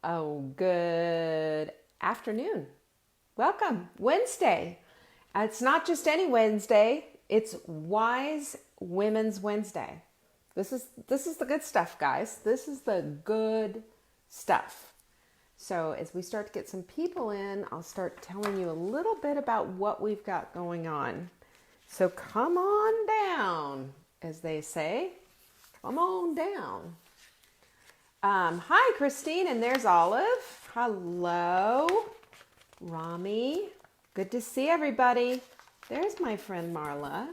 Oh, good afternoon. Welcome. Wednesday. It's not just any Wednesday, it's Wise Women's Wednesday. This is the good stuff, guys. This is the good stuff. So, as we start to get some people in, I'll start telling you a little bit about what we've got going on. So, come on down, as they say. Come on down. Hi, Christine, and there's Olive. Hello, Rami. Good to see everybody. There's my friend Marla.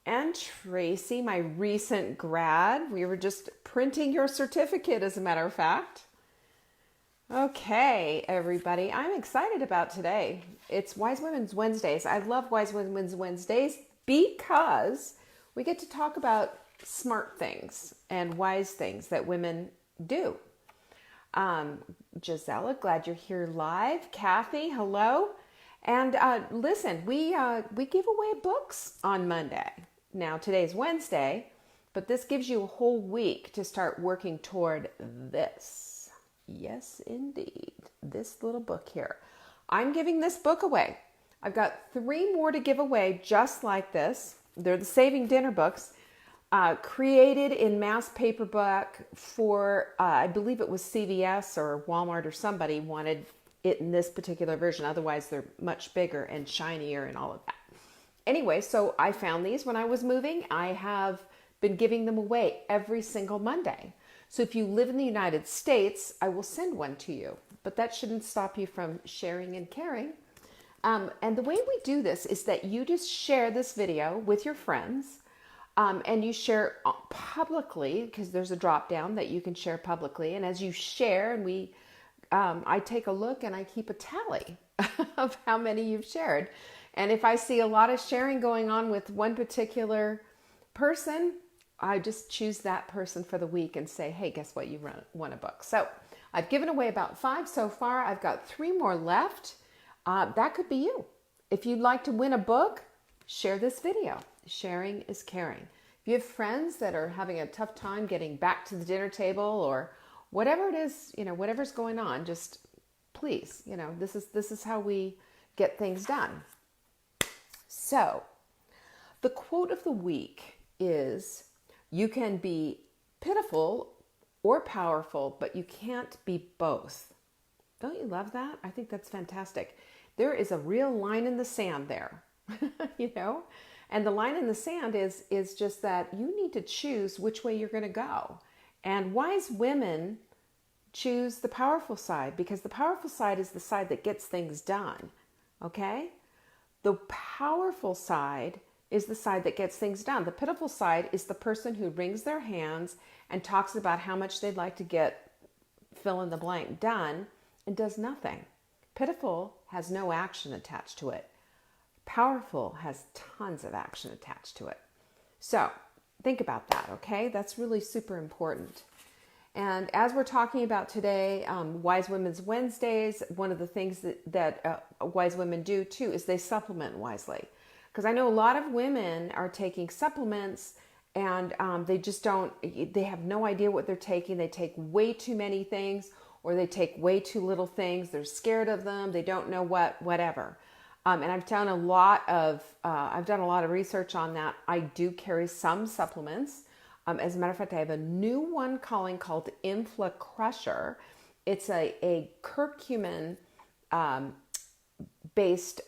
And Tracy, my recent grad. We were just printing your certificate, as a matter of fact. Okay, everybody. I'm excited about today. It's Wise Women's Wednesdays. I love Wise Women's Wednesdays because we get to talk about smart things and wise things that women do. Gisela, glad you're here live. Kathy, hello. And listen, we give away books on Monday. Now, today's Wednesday, but this gives you a whole week to start working toward this. Yes, indeed. This little book here. I'm giving this book away. I've got 3 more to give away just like this. They're the Saving Dinner books. Created in mass paperback for, I believe it was CVS or Walmart or somebody wanted it in this particular version. Otherwise, they're much bigger and shinier and all of that. Anyway, so I found these when I was moving. I have been giving them away every single Monday. So if you live in the United States, I will send one to you. But that shouldn't stop you from sharing and caring. And the way we do this is that you just share this video with your friends. And you share publicly because there's a drop down that you can share publicly. And as you share, and I take a look and I keep a tally of how many you've shared. And if I see a lot of sharing going on with one particular person, I just choose that person for the week and say, hey, guess what? You won a book. So I've given away about 5 so far. I've got 3 more left. That could be you. If you'd like to win a book, share this video. Sharing is caring. If you have friends that are having a tough time getting back to the dinner table or whatever it is, whatever's going on, just please, this is how we get things done. So, the quote of the week is, you can be pitiful or powerful, but you can't be both. Don't you love that? I think that's fantastic. There is a real line in the sand there, And the line in the sand is just that you need to choose which way you're going to go. And wise women choose the powerful side because the powerful side is the side that gets things done. Okay? The powerful side is the side that gets things done. The pitiful side is the person who wrings their hands and talks about how much they'd like to get fill in the blank done and does nothing. Pitiful has no action attached to it. Powerful has tons of action attached to it. So think about that, okay? That's really super important. And as we're talking about today, Wise Women's Wednesdays, one of the things that wise women do too is they supplement wisely. Because I know a lot of women are taking supplements and they have no idea what they're taking. They take way too many things or they take way too little things. They're scared of them. They don't know whatever. And I've done a lot of research on that. I do carry some supplements. As a matter of fact, I have a new one called Infla Crusher. It's a curcumin based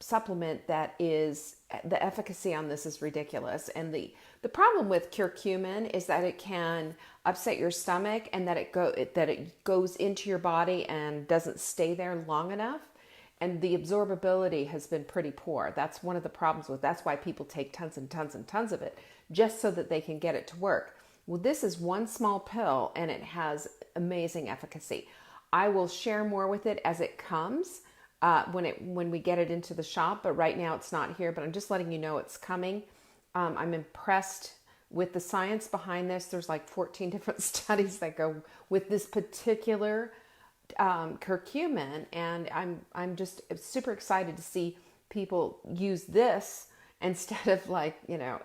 supplement that is, the efficacy on this is ridiculous. And the problem with curcumin is that it can upset your stomach and that it goes into your body and doesn't stay there long enough. And the absorbability has been pretty poor. That's one of the problems that's why people take tons and tons and tons of it, just so that they can get it to work. Well, this is one small pill and it has amazing efficacy. I will share more with it as it comes when we get it into the shop, but right now it's not here, but I'm just letting you know it's coming. I'm impressed with the science behind this. There's like 14 different studies that go with this particular curcumin, and I'm just super excited to see people use this instead of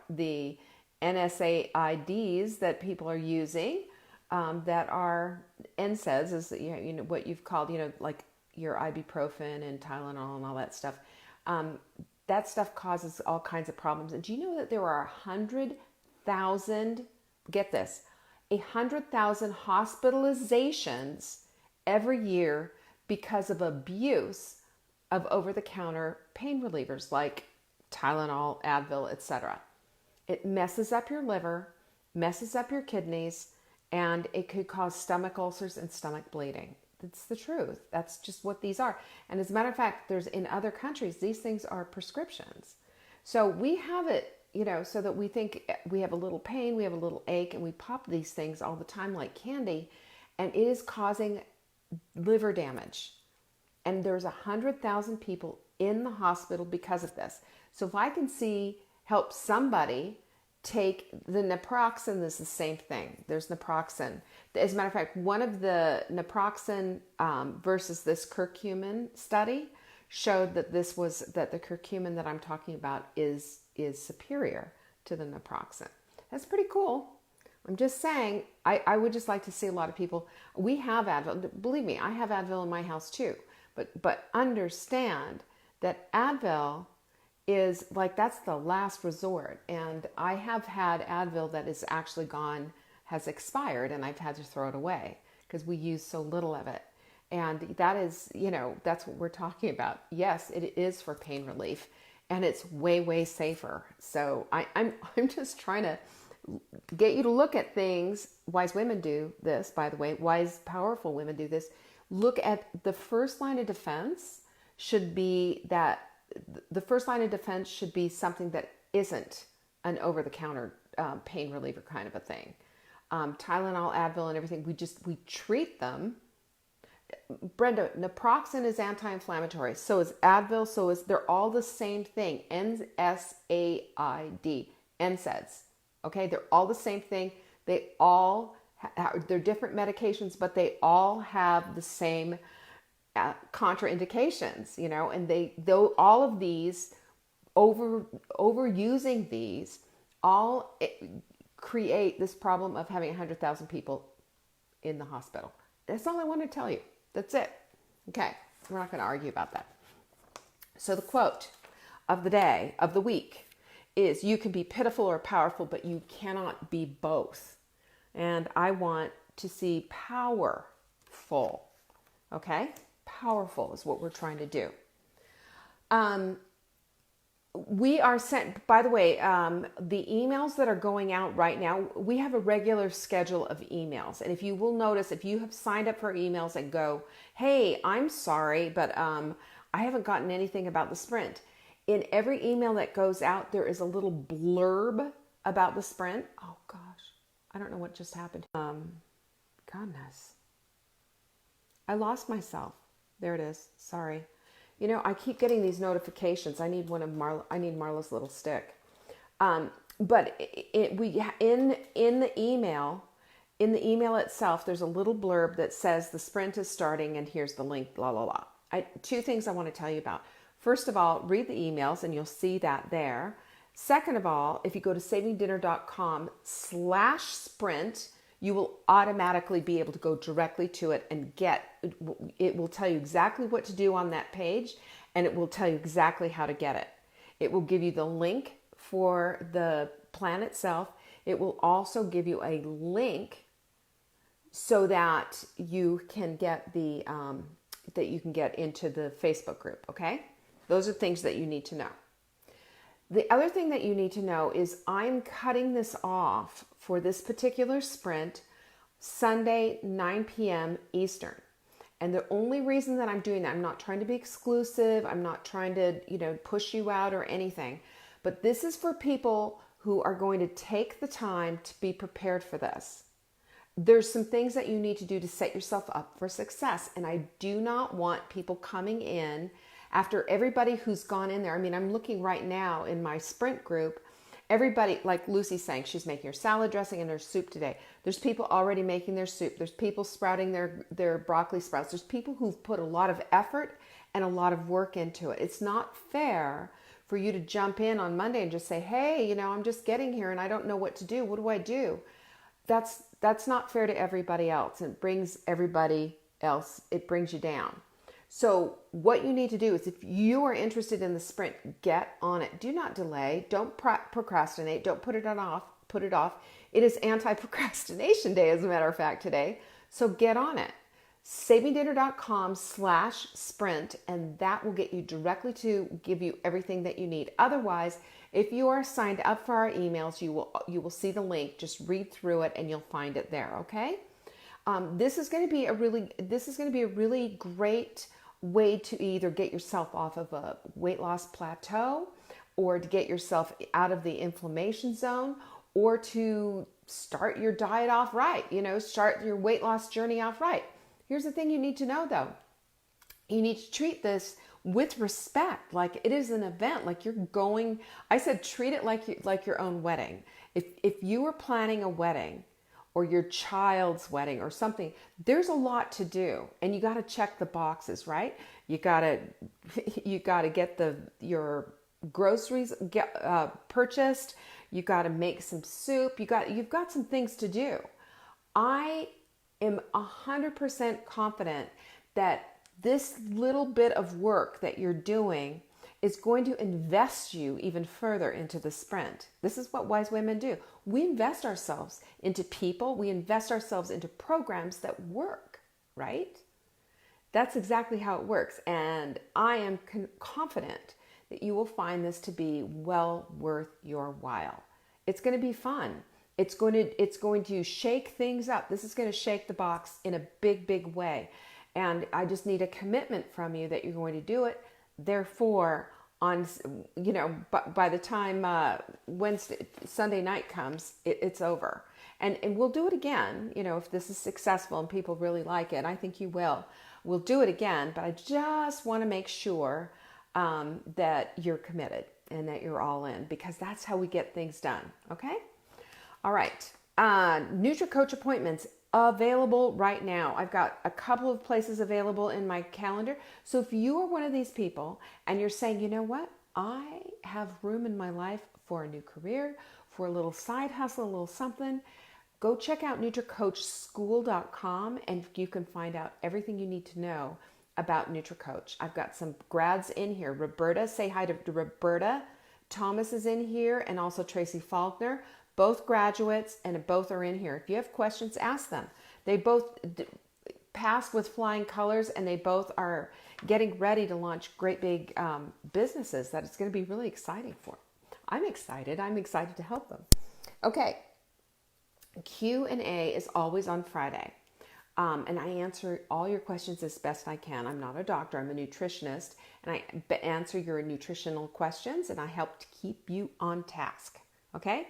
the NSAIDs that people are using. that are NSAIDs, is what you've called, like your ibuprofen and Tylenol and all that stuff. That stuff causes all kinds of problems. And do you know that there are 100,000, get this, 100,000 hospitalizations every year because of abuse of over-the-counter pain relievers like Tylenol, Advil, etc. It messes up your liver, messes up your kidneys, and it could cause stomach ulcers and stomach bleeding. That's the truth. That's just what these are. And as a matter of fact, there's in other countries, these things are prescriptions. So we have it, so that we think we have a little pain, we have a little ache, and we pop these things all the time like candy, and it is causing liver damage. And there's 100,000 people in the hospital because of this. So if I can help somebody take the naproxen, this is the same thing. There's naproxen. As a matter of fact, one of the naproxen versus this curcumin study showed that the curcumin that I'm talking about is superior to the naproxen. That's pretty cool. I'm just saying, I would just like to see a lot of people. We have Advil. Believe me, I have Advil in my house too. But understand that Advil is that's the last resort. And I have had Advil that is actually has expired, and I've had to throw it away because we use so little of it. And that is, that's what we're talking about. Yes, it is for pain relief, and it's way, way safer. So I'm just trying to get you to look at things. Wise women do this, by the way. Wise, powerful women do this. Look at the first line of defense should be something that isn't an over-the-counter pain reliever kind of a thing. Tylenol, Advil, and everything, we treat them. Brenda, naproxen is anti-inflammatory. So is Advil. They're all the same thing. NSAID, NSAIDs. Okay, they're all the same thing. They're different medications, but they all have the same contraindications, and all of these overusing these all create this problem of having 100,000 people in the hospital. That's all I want to tell you. That's it. Okay, we're not going to argue about that. So the quote of the day, of the week, is you can be pitiful or powerful, but you cannot be both. And I want to see powerful. Okay? Powerful is what we're trying to do. We are sent, by the way, the emails that are going out right now, we have a regular schedule of emails. And if you will notice, if you have signed up for emails and go, hey, I'm sorry, but I haven't gotten anything about the sprint. In every email that goes out, there is a little blurb about the sprint. Oh gosh, I don't know what just happened. Goodness. I lost myself. There it is. Sorry. I keep getting these notifications. I need Marla's little stick. But in the email itself, there's a little blurb that says the sprint is starting and here's the link, blah, blah, blah. Two things I want to tell you about. First of all, read the emails and you'll see that there. Second of all, if you go to savingdinner.com/sprint, you will automatically be able to go directly to it and it will tell you exactly what to do on that page, and it will tell you exactly how to get it. It will give you the link for the plan itself. It will also give you a link so that you can get into the Facebook group, okay? Those are things that you need to know. The other thing that you need to know is I'm cutting this off for this particular sprint Sunday, 9 p.m. Eastern. And the only reason that I'm doing that, I'm not trying to be exclusive. I'm not trying to, push you out or anything. But this is for people who are going to take the time to be prepared for this. There's some things that you need to do to set yourself up for success. And I do not want people coming in after everybody who's gone in there. I mean, I'm looking right now in my sprint group, everybody, like Lucy's saying, she's making her salad dressing and her soup today. There's people already making their soup. There's people sprouting their broccoli sprouts. There's people who've put a lot of effort and a lot of work into it. It's not fair for you to jump in on Monday and just say, hey, I'm just getting here and I don't know what to do. What do I do? that's not fair to everybody else. It brings everybody else, it brings you down. So what you need to do is, if you are interested in the sprint, get on it. Do not delay. Don't procrastinate. Don't put it off. Put it off. It is anti-procrastination day, as a matter of fact, today. So get on it. SavingDinner.com/sprint, and that will get you directly to give you everything that you need. Otherwise, if you are signed up for our emails, you will see the link. Just read through it, and you'll find it there. Okay. This is going to be a really great way to either get yourself off of a weight loss plateau, or to get yourself out of the inflammation zone, or to start your diet off right, start your weight loss journey off right. Here's the thing you need to know though. You need to treat this with respect, like it is an event, like you're going, I said, treat it like your own wedding. If you were planning a wedding, or your child's wedding or something, there's a lot to do, and you got to check the boxes, right? You got to get your groceries purchased. You got to make some soup. You've got some things to do. I am 100% confident that this little bit of work that you're doing is going to invest you even further into the sprint. This is what wise women do. We invest ourselves into people. We invest ourselves into programs that work, right? That's exactly how it works. And I am confident that you will find this to be well worth your while. It's going to be fun. It's going to shake things up. This is going to shake the box in a big, big way. And I just need a commitment from you that you're going to do it. Therefore, by the time Sunday night comes, it's over. And we'll do it again, if this is successful and people really like it. I think you will. We'll do it again, but I just want to make sure that you're committed and that you're all in, because that's how we get things done, okay? All right. NutriCoach appointments available right now. I've got a couple of places available in my calendar. So if you are one of these people and you're saying, you know what, I have room in my life for a new career, for a little side hustle, a little something, go check out NutriCoachSchool.com, and you can find out everything you need to know about NutriCoach. I've got some grads in here. Roberta, say hi to Roberta. Thomas is in here, and also Tracy Faulkner. Both graduates, and both are in here. If you have questions, ask them. They both passed with flying colors, and they both are getting ready to launch great big businesses that it's going to be really exciting for. I'm excited. I'm excited to help them. Okay. Q&A is always on Friday. And I answer all your questions as best I can. I'm not a doctor. I'm a nutritionist. And I answer your nutritional questions, and I help to keep you on task. Okay?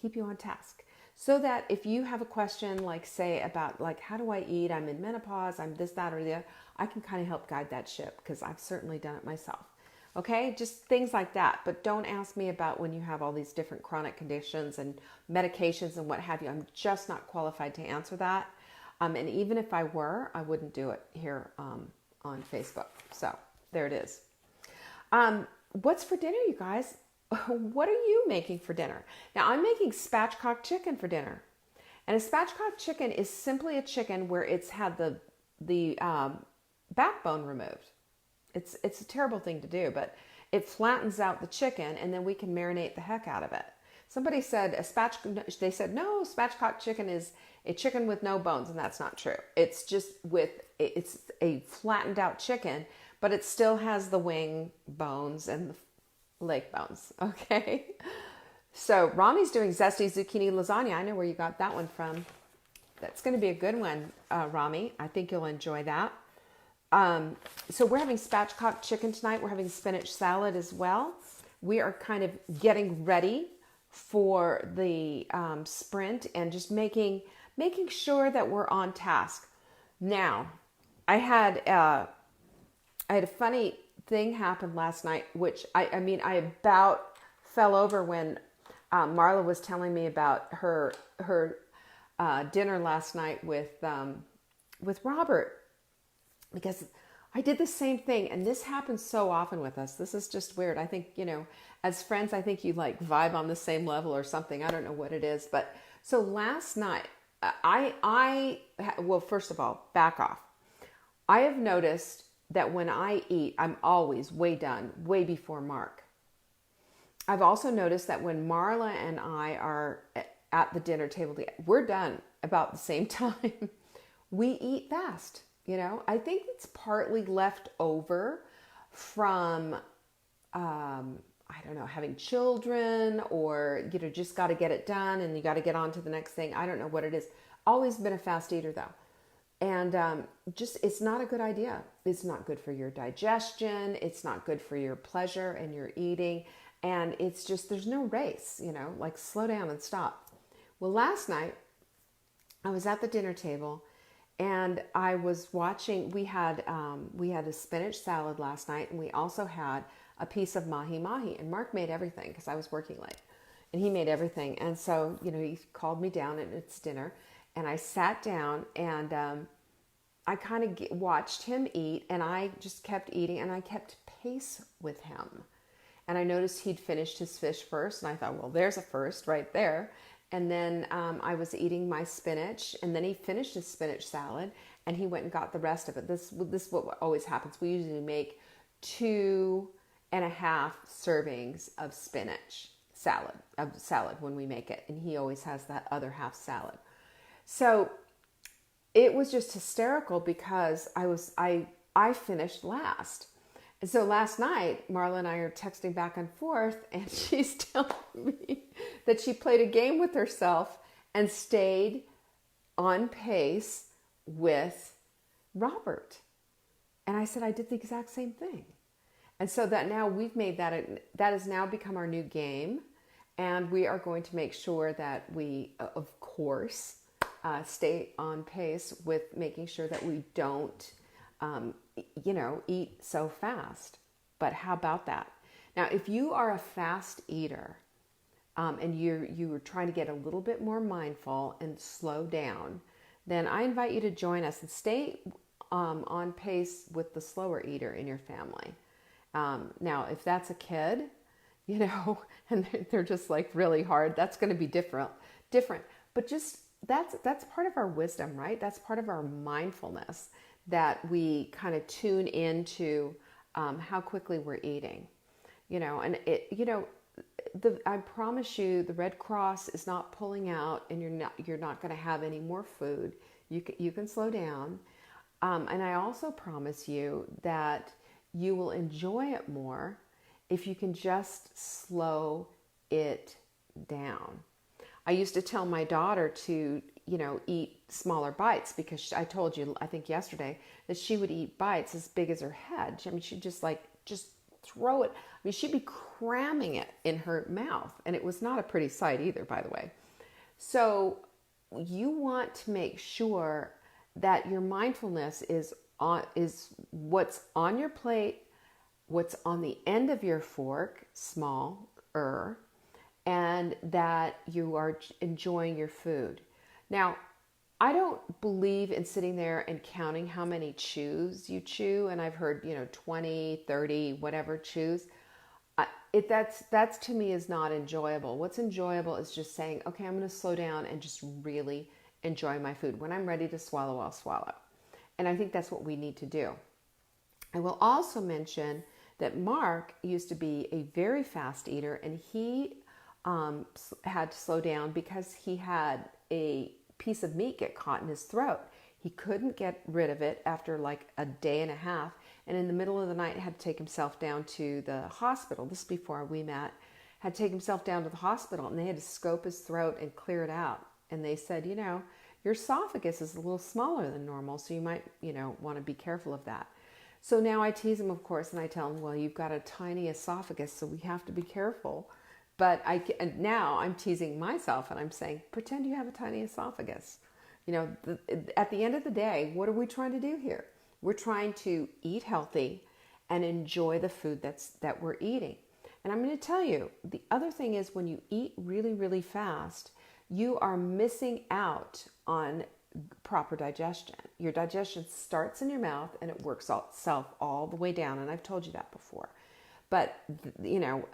Keep you on task, so that if you have a question, like say about how do I eat? I'm in menopause. I'm this, that, or the other. I can kind of help guide that ship, because I've certainly done it myself. Okay, just things like that. But don't ask me about when you have all these different chronic conditions and medications and what have you. I'm just not qualified to answer that. And even if I were, I wouldn't do it here on Facebook. So there it is. What's for dinner, you guys? What are you making for dinner? Now, I'm making spatchcock chicken for dinner. And a spatchcock chicken is simply a chicken where it's had the backbone removed. It's a terrible thing to do, but it flattens out the chicken, and then we can marinate the heck out of it. Somebody said they said, no, spatchcock chicken is a chicken with no bones, and that's not true. It's a flattened out chicken, but it still has the wing bones and the leg bones, okay? So Rami's doing zesty zucchini lasagna. I know where you got that one from. That's going to be a good one, Rami. I think you'll enjoy that. So we're having spatchcock chicken tonight. We're having spinach salad as well. We are kind of getting ready for the sprint, and just making sure that we're on task. Now, I had a funny thing happen last night, which I about fell over when Marla was telling me about her dinner last night with Robert, because I did the same thing, and this happens so often with us. This is just weird. I think, as friends, I think you vibe on the same level or something. I don't know what it is, but so last night Well, first of all, back off. I have noticed that when I eat, I'm always way done, way before Mark. I've also noticed that when Marla and I are at the dinner table, we're done about the same time. We eat fast, you know. I think it's partly left over from, I don't know, having children, or, you know, just got to get it done and you got to get on to the next thing. I don't know what it is. Always been a fast eater though. And just, it's not a good idea. It's not good for your digestion. It's not good for your pleasure and your eating. And it's just, there's no race, you know, like slow down and stop. Well, last night I was at the dinner table and I was watching, we had a spinach salad last night, and we also had a piece of mahi mahi. And Mark made everything because I was working late, and he made everything. And so, you know, he called me down and it's dinner, and I sat down and I kind of watched him eat, and I just kept eating, and I kept pace with him. And I noticed he'd finished his fish first, and I thought, well, there's a first right there. And then I was eating my spinach, and then he finished his spinach salad, and he went and got the rest of it. This is what always happens. We usually make 2.5 servings of spinach salad when we make it, and he always has that other half salad. So it was just hysterical because I finished last. And so last night, Marla and I are texting back and forth, and she's telling me that she played a game with herself and stayed on pace with Robert. And I said, I did the exact same thing. And so that now we've made that has now become our new game. And we are going to make sure that we, of course, stay on pace with making sure that we don't eat so fast. But how about that? Now, if you are a fast eater and you are trying to get a little bit more mindful and slow down, then I invite you to join us and stay on pace with the slower eater in your family. Now, if that's a kid, you know, and they're just like really hard, that's going to be different. But just that's part of our wisdom, right? That's part of our mindfulness, that we kind of tune into how quickly we're eating, you know. And I promise you, the Red Cross is not pulling out, and you're not going to have any more food. You can slow down, and I also promise you that you will enjoy it more if you can just slow it down. I used to tell my daughter to, eat smaller bites, because I told you, I think yesterday, that she would eat bites as big as her head. I mean, she'd just throw it. I mean, she'd be cramming it in her mouth, and it was not a pretty sight either, by the way. So you want to make sure that your mindfulness is what's on your plate, what's on the end of your fork, smaller, and that you are enjoying your food. Now, I don't believe in sitting there and counting how many chews you chew, and I've heard 20, 30, whatever chews. That's to me is not enjoyable. What's enjoyable is just saying, okay, I'm going to slow down and just really enjoy my food. When I'm ready to swallow, I'll swallow. And I think that's what we need to do. I will also mention that Mark used to be a very fast eater, and he had to slow down because he had a piece of meat get caught in his throat. He couldn't get rid of it after like a day and a half, and in the middle of the night had to take himself down to the hospital. This is before we met. Had to take himself down to the hospital, and they had to scope his throat and clear it out. And they said, your esophagus is a little smaller than normal, so you might, want to be careful of that. So now I tease him, of course, and I tell him, well, you've got a tiny esophagus, so we have to be careful. But now I'm teasing myself, and I'm saying, pretend you have a tiny esophagus. At the end of the day, what are we trying to do here? We're trying to eat healthy and enjoy the food that we're eating. And I'm going to tell you, the other thing is, when you eat really, really fast, you are missing out on proper digestion. Your digestion starts in your mouth and it works itself all the way down. And I've told you that before. But,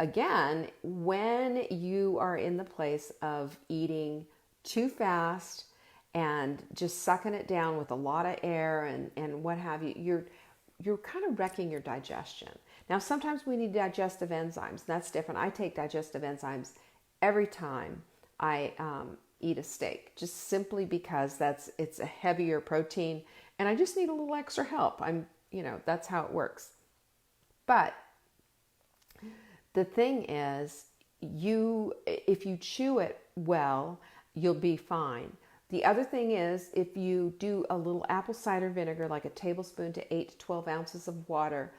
again, when you are in the place of eating too fast and just sucking it down with a lot of air and what have you, you're kind of wrecking your digestion. Now, sometimes we need digestive enzymes. That's different. I take digestive enzymes every time I eat a steak, just simply because it's a heavier protein, and I just need a little extra help. That's how it works. But the thing is, if you chew it well, you'll be fine. The other thing is, if you do a little apple cider vinegar, like a tablespoon to 8 to 12 ounces of water,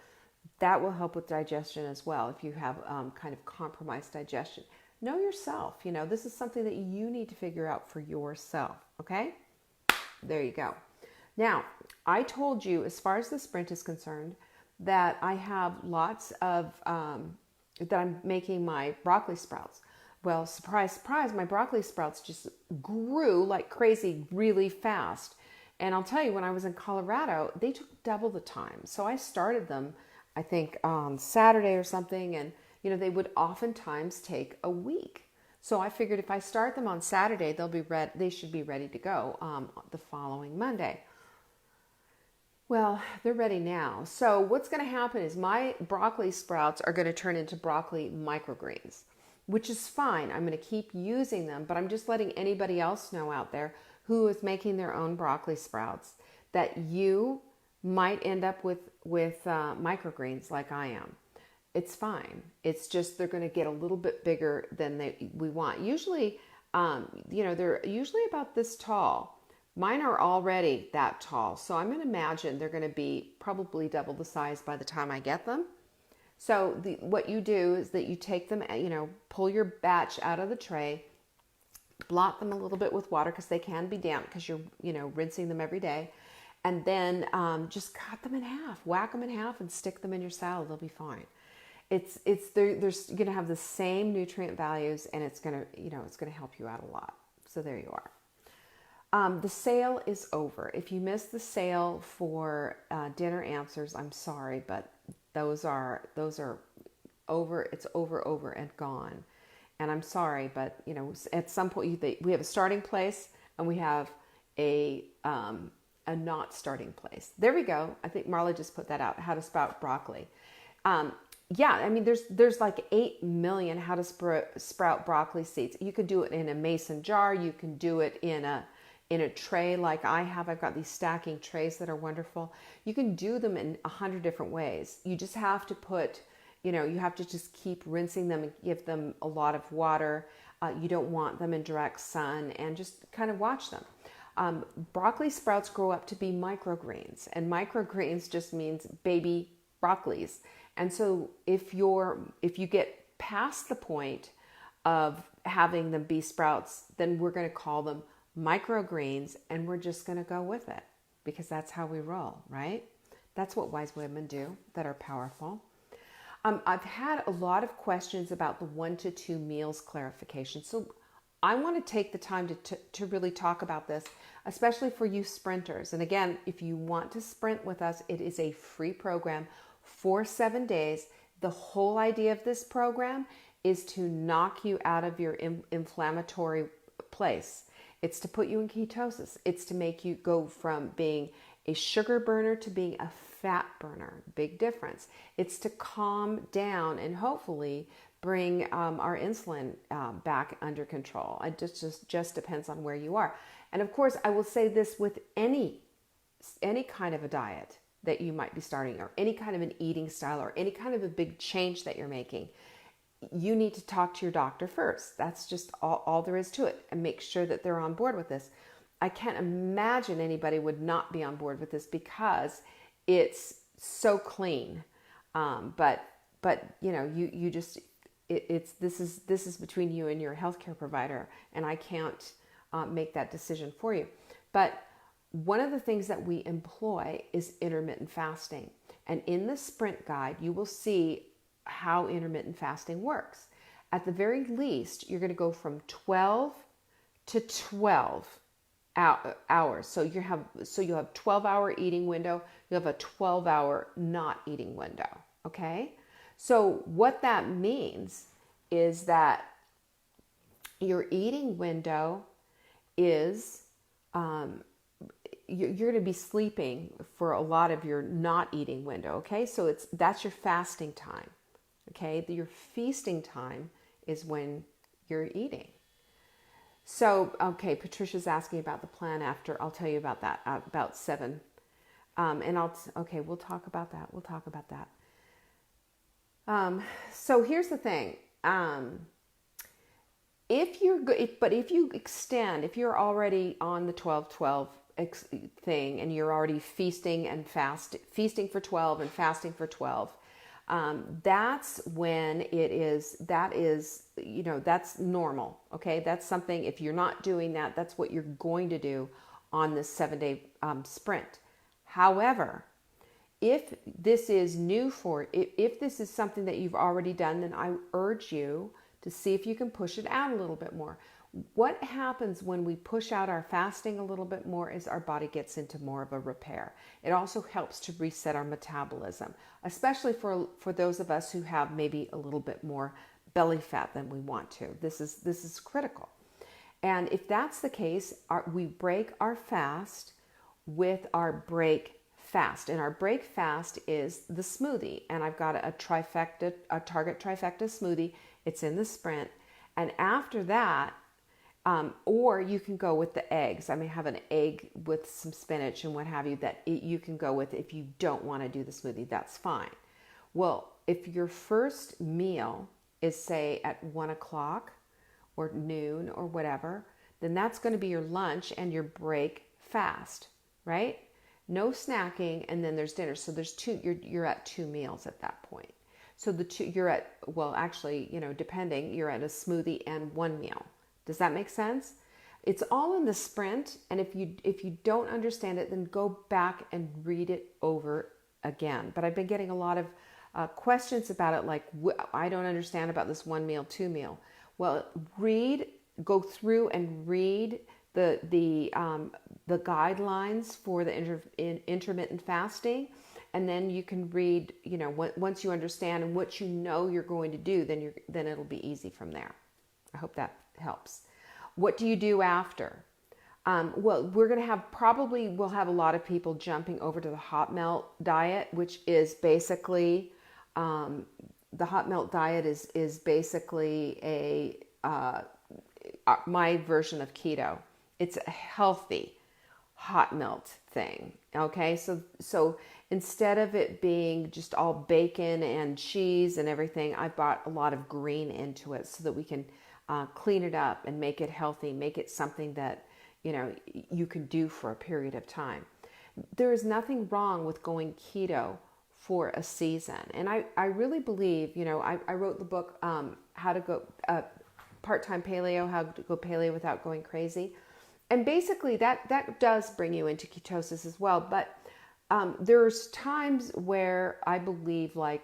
that will help with digestion as well if you have kind of compromised digestion. Know yourself. This is something that you need to figure out for yourself, okay? There you go. Now, I told you, as far as the sprint is concerned, that I have lots of, that I'm making my broccoli sprouts. Well, surprise, surprise, my broccoli sprouts just grew like crazy really fast. And I'll tell you, when I was in Colorado, they took double the time. So I started them, I think, on Saturday or something. And, they would oftentimes take a week. So I figured if I start them on Saturday, they should be ready to go the following Monday. Well, they're ready now. So what's going to happen is my broccoli sprouts are going to turn into broccoli microgreens, which is fine. I'm going to keep using them, but I'm just letting anybody else know out there who is making their own broccoli sprouts that you might end up with microgreens like I am. It's fine. It's just they're going to get a little bit bigger than we want. Usually, they're usually about this tall. Mine are already that tall, so I'm going to imagine they're going to be probably double the size by the time I get them. So what you do is that you take them, pull your batch out of the tray, blot them a little bit with water because they can be damp because you're, rinsing them every day. And then just cut them in half, whack them in half and stick them in your salad. They'll be fine. They're going to have the same nutrient values, and it's going to help you out a lot. So there you are. The sale is over. If you missed the sale for dinner answers, I'm sorry, but those are over. It's over and gone. And I'm sorry, but at some point we have a starting place and we have a not starting place. There we go. I think Marla just put that out. How to sprout broccoli. There's like 8 million how to sprout broccoli seeds. You could do it in a mason jar. You can do it in a tray like I have. I've got these stacking trays that are wonderful. You can do them in 100 different ways. You just have to you have to just keep rinsing them and give them a lot of water. You don't want them in direct sun, and just kind of watch them. Broccoli sprouts grow up to be microgreens, and microgreens just means baby broccolis. And so if you get past the point of having them be sprouts, then we're going to call them microgreens, and we're just going to go with it because that's how we roll, right? That's what wise women do that are powerful. I've had a lot of questions about the 1 to 2 meals clarification. So I want to take the time to really talk about this, especially for you sprinters. And again, if you want to sprint with us, it is a free program for 7 days. The whole idea of this program is to knock you out of your inflammatory place. It's to put you in ketosis. It's to make you go from being a sugar burner to being a fat burner. Big difference. It's to calm down and hopefully bring our insulin back under control. It just depends on where you are. And of course, I will say this with any kind of a diet that you might be starting, or any kind of an eating style, or any kind of a big change that you're making, you need to talk to your doctor first. That's just all there is to it, and make sure that they're on board with this. I can't imagine anybody would not be on board with this because it's so clean. But you just this is between you and your healthcare provider, and I can't make that decision for you. But one of the things that we employ is intermittent fasting. And in the sprint guide, you will see how intermittent fasting works. At the very least, you're going to go from 12 to 12 hours. So you have 12-hour eating window. You have a 12-hour not eating window. Okay. So what that means is that your eating window is you're going to be sleeping for a lot of your not eating window. Okay, so that's your fasting time. Okay, your feasting time is when you're eating. So, okay, Patricia's asking about the plan after. I'll tell you about that, about 7. Okay, we'll talk about that. So here's the thing. If you extend, if you're already on the 12-12 thing and you're already feasting for 12 and fasting for 12, that's when that's normal. Okay. That's something, if you're not doing that, that's what you're going to do on this 7-day sprint. However, if this is new if this is something that you've already done, then I urge you to see if you can push it out a little bit more. What happens when we push out our fasting a little bit more is our body gets into more of a repair. It also helps to reset our metabolism, especially for those of us who have maybe a little bit more belly fat than we want to. This is critical. And if that's the case, we break our fast with our break fast. And our break fast is the smoothie. And I've got a Target trifecta smoothie. It's in the sprint. And after that, or you can go with the eggs. I may have an egg with some spinach and what have you that you can go with if you don't want to do the smoothie. That's fine. Well, if your first meal is, say, at 1 o'clock or noon or whatever, then that's going to be your lunch and your break fast, right? No snacking, and then there's dinner. So there's two. You're at 2 meals at that point. So you're at, well, actually, depending, you're at a smoothie and 1 meal. Does that make sense? It's all in the sprint, and if you don't understand it, then go back and read it over again. But I've been getting a lot of questions about it, like, I don't understand about this 1 meal, 2 meal. Well, go through and read the guidelines for the intermittent fasting, and then you can read, once you understand and what you're going to do, then it'll be easy from there. I hope that helps. What do you do after? Well, we'll have a lot of people jumping over to the hot melt diet, which is basically, the hot melt diet is basically my version of keto. It's a healthy hot melt thing. Okay. So instead of it being just all bacon and cheese and everything, I brought a lot of green into it so that we can clean it up and make it healthy, make it something that, you can do for a period of time. There is nothing wrong with going keto for a season. And I really believe, I wrote the book, How to Go Part-Time Paleo, How to Go Paleo Without Going Crazy. And basically that does bring you into ketosis as well. But there's times where I believe, like,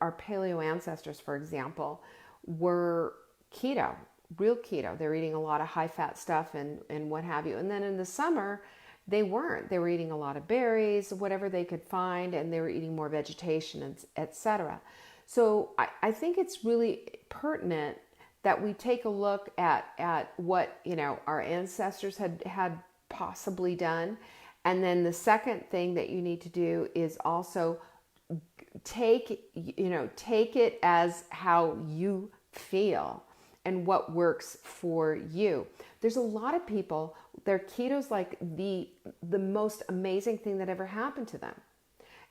our paleo ancestors, for example, were keto, real keto. They're eating a lot of high fat stuff and what have you. And then in the summer, they weren't. They were eating a lot of berries, whatever they could find, and they were eating more vegetation, etc. So I think it's really pertinent that we take a look at what, our ancestors had possibly done. And then the second thing that you need to do is also take it as how you feel and what works for you. There's a lot of people, their keto's like the most amazing thing that ever happened to them.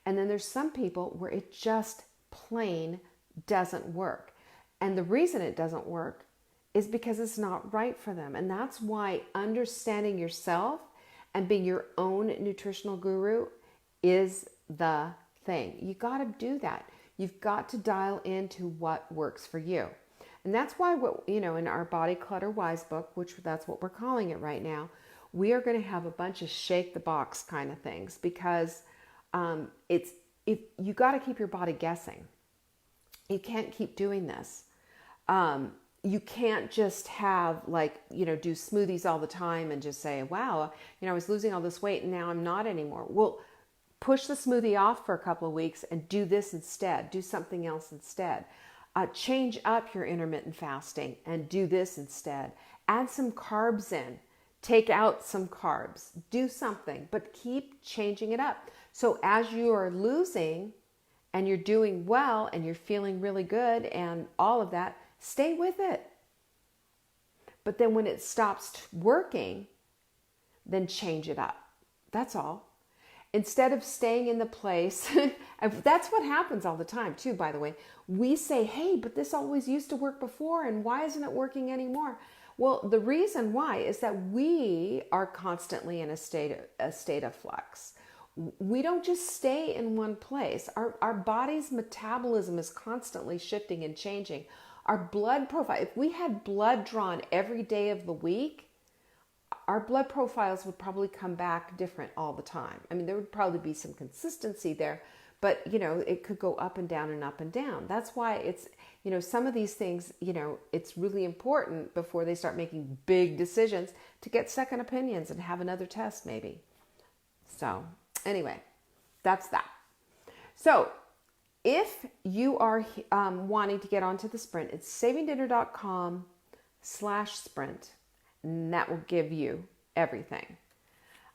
And then there's some people where it just plain doesn't work. And the reason it doesn't work is because it's not right for them. And that's why understanding yourself and being your own nutritional guru is the thing. You got to do that. You've got to dial into what works for you. And that's why, in our Body Clutter Wise book, which that's what we're calling it right now, we are going to have a bunch of shake the box kind of things, because you got to keep your body guessing. You can't keep doing this. You can't just have do smoothies all the time and just say, wow, I was losing all this weight and now I'm not anymore. Well, push the smoothie off for a couple of weeks and do this instead. Do something else instead. Change up your intermittent fasting and do this instead. Add some carbs in Take out some carbs, do something, but keep changing it up. So as you are losing and you're doing well and you're feeling really good and all of that, stay with it. But then when it stops working, then change it up. That's all. Instead of staying in the place, that's what happens all the time too, by the way. We say, hey, but this always used to work before, and why isn't it working anymore? Well, the reason why is that we are constantly in a state of flux. We don't just stay in one place. Our body's metabolism is constantly shifting and changing. Our blood profile, if we had blood drawn every day of the week, our blood profiles would probably come back different all the time. I mean, there would probably be some consistency there, but it could go up and down and up and down. That's why it's, some of these things, it's really important before they start making big decisions to get second opinions and have another test maybe. So anyway, that's that. So if you are wanting to get onto the sprint, it's savingdinner.com/sprint. And that will give you everything.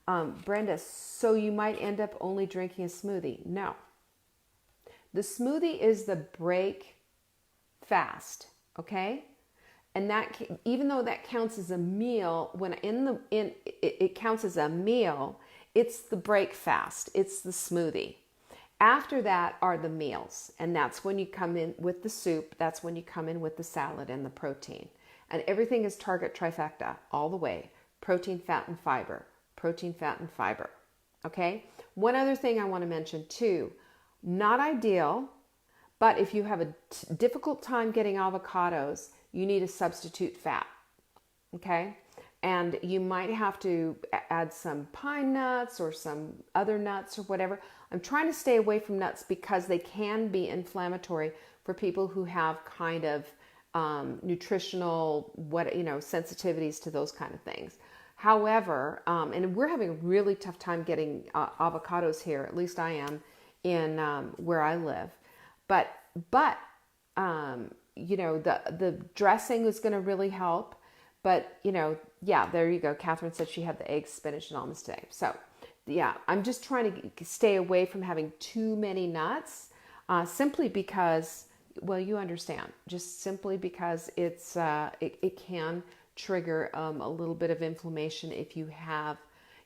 Brenda, so you might end up only drinking a smoothie. No. The smoothie is the break fast, okay? And that, even though that counts as a meal, it counts as a meal, it's the break fast. It's the smoothie. After that are the meals. And that's when you come in with the soup. That's when you come in with the salad and the protein. And everything is target trifecta all the way. Protein, fat, and fiber. Protein, fat, and fiber. Okay? One other thing I want to mention too. Not ideal, but if you have a difficult time getting avocados, you need a substitute fat. Okay? And you might have to add some pine nuts or some other nuts or whatever. I'm trying to stay away from nuts because they can be inflammatory for people who have kind of nutritional sensitivities to those kind of things. However, and we're having a really tough time getting avocados here. At least I am in where I live. But the dressing is going to really help. But there you go. Catherine said she had the eggs, spinach, and almonds today. So yeah, I'm just trying to stay away from having too many nuts, simply because. Well, you understand, just simply because it can trigger a little bit of inflammation if you have.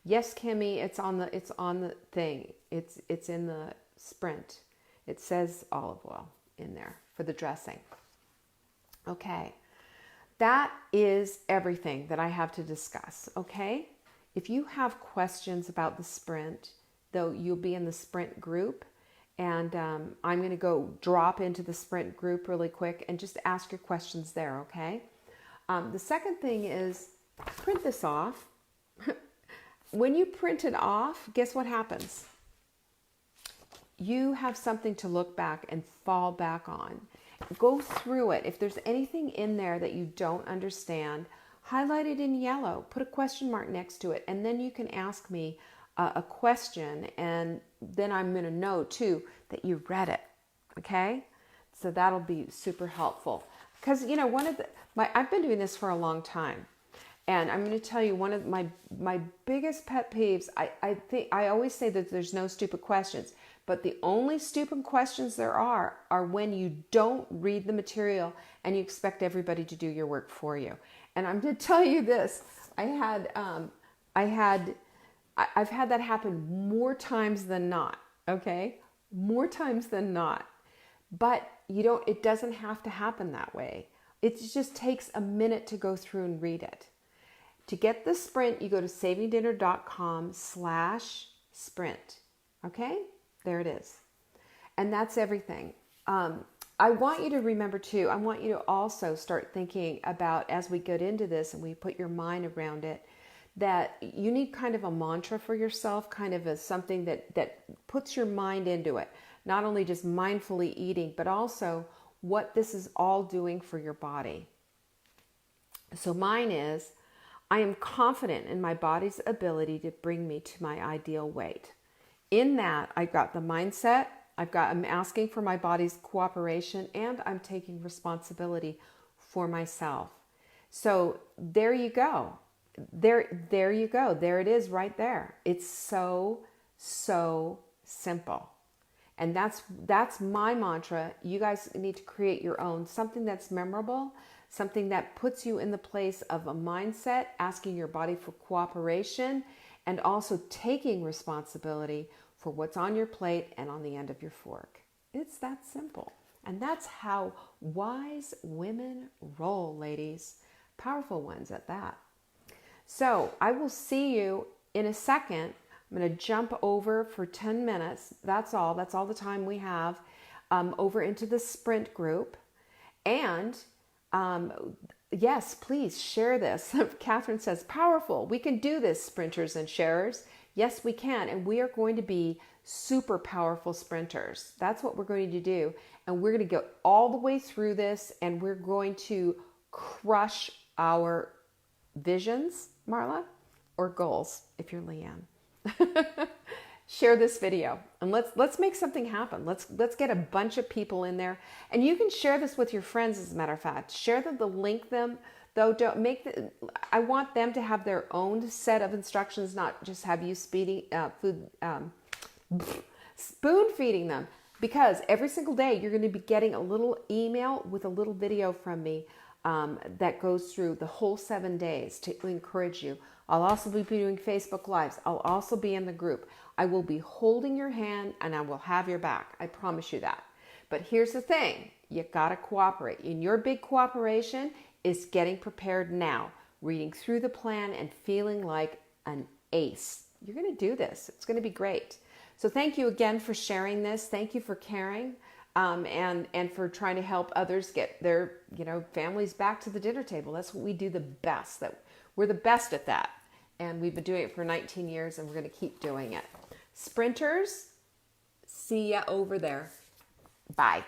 Yes, Kimmy, it's on the thing. It's in the sprint. It says olive oil in there for the dressing. Okay, that is everything that I have to discuss. Okay, if you have questions about the sprint, though, you'll be in the sprint group. And I'm going to go drop into the sprint group really quick and just ask your questions there, okay? The second thing is print this off. When you print it off, guess what happens? You have something to look back and fall back on. Go through it. If there's anything in there that you don't understand, highlight it in yellow. Put a question mark next to it. And then you can ask me a question, and then I'm going to know too that you read it. Okay, so that'll be super helpful because I've been doing this for a long time, and I'm going to tell you one of my biggest pet peeves. I think I always say that there's no stupid questions, but the only stupid questions there are when you don't read the material and you expect everybody to do your work for you. And I'm going to tell you this: I've had that happen more times than not, okay? More times than not. But it doesn't have to happen that way. It just takes a minute to go through and read it. To get the sprint, you go to savingdinner.com/sprint. Okay? There it is. And that's everything. I want you to remember too, I want you to also start thinking about, as we get into this and we put your mind around it, that you need kind of a mantra for yourself, kind of something that puts your mind into it. Not only just mindfully eating, but also what this is all doing for your body. So mine is, I am confident in my body's ability to bring me to my ideal weight. In that, I've got the mindset, I'm asking for my body's cooperation, and I'm taking responsibility for myself. So there you go. there you go. There it is right there. It's so simple. And that's my mantra. You guys need to create your own, something that's memorable, something that puts you in the place of a mindset, asking your body for cooperation, and also taking responsibility for what's on your plate and on the end of your fork. It's that simple. And that's how wise women roll, ladies. Powerful ones at that. So I will see you in a second. I'm going to jump over for 10 minutes. That's all. That's all the time we have, over into the sprint group. And yes, please share this. Catherine says, powerful. We can do this, sprinters and sharers. Yes, we can. And we are going to be super powerful sprinters. That's what we're going to do. And we're going to go all the way through this, and we're going to crush our visions, Marla, or goals, if you're Leanne. Share this video and let's make something happen. Let's get a bunch of people in there, and you can share this with your friends. As a matter of fact, share the link them, though. Don't make I want them to have their own set of instructions, not just have you spoon feeding them, because every single day you're going to be getting a little email with a little video from me that goes through the whole 7 days to encourage you. I'll also be doing Facebook Lives. I'll also be in the group. I will be holding your hand, and I will have your back. I promise you that. But here's the thing. You got to cooperate. And your big cooperation is getting prepared now, reading through the plan and feeling like an ace. You're going to do this. It's going to be great. So thank you again for sharing this. Thank you for caring, and for trying to help others get their families back to the dinner table. That's what we do the best. We're the best at that. And we've been doing it for 19 years, and we're going to keep doing it. Sprinters, see ya over there. Bye.